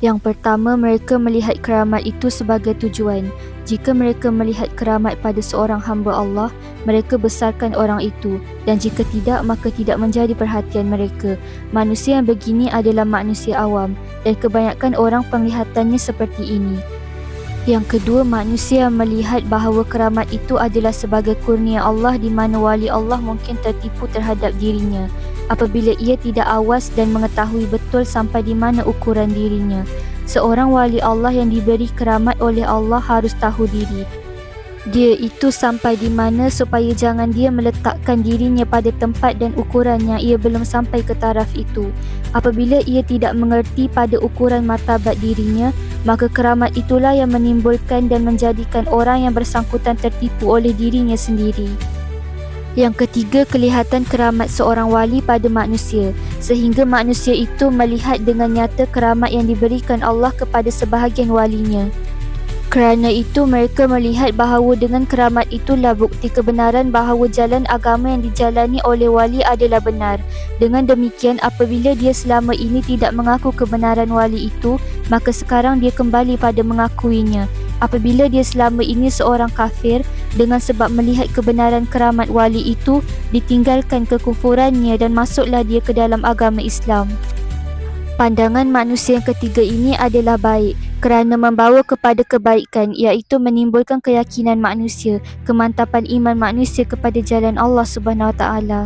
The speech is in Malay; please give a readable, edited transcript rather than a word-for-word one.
Yang pertama, mereka melihat keramat itu sebagai tujuan. Jika mereka melihat keramat pada seorang hamba Allah, mereka besarkan orang itu, dan jika tidak, maka tidak menjadi perhatian mereka. Manusia yang begini adalah manusia awam, dan kebanyakan orang penglihatannya seperti ini. Yang kedua, manusia melihat bahawa keramat itu adalah sebagai kurnia Allah di mana wali Allah mungkin tertipu terhadap dirinya apabila ia tidak awas dan mengetahui betul sampai di mana ukuran dirinya. Seorang wali Allah yang diberi keramat oleh Allah harus tahu diri dia itu sampai di mana supaya jangan dia meletakkan dirinya pada tempat dan ukuran yang ia belum sampai ke taraf itu. Apabila ia tidak mengerti pada ukuran martabat dirinya, maka keramat itulah yang menimbulkan dan menjadikan orang yang bersangkutan tertipu oleh dirinya sendiri. Yang ketiga, kelihatan keramat seorang wali pada manusia, sehingga manusia itu melihat dengan nyata keramat yang diberikan Allah kepada sebahagian walinya. Kerana itu mereka melihat bahawa dengan keramat itulah bukti kebenaran bahawa jalan agama yang dijalani oleh wali adalah benar. Dengan demikian, apabila dia selama ini tidak mengaku kebenaran wali itu, maka sekarang dia kembali pada mengakuinya. Apabila dia selama ini seorang kafir, dengan sebab melihat kebenaran keramat wali itu, ditinggalkan kekufurannya dan masuklah dia ke dalam agama Islam. Pandangan manusia yang ketiga ini adalah baik kerana membawa kepada kebaikan, iaitu menimbulkan keyakinan manusia, kemantapan iman manusia kepada jalan Allah Subhanahu Wa Taala.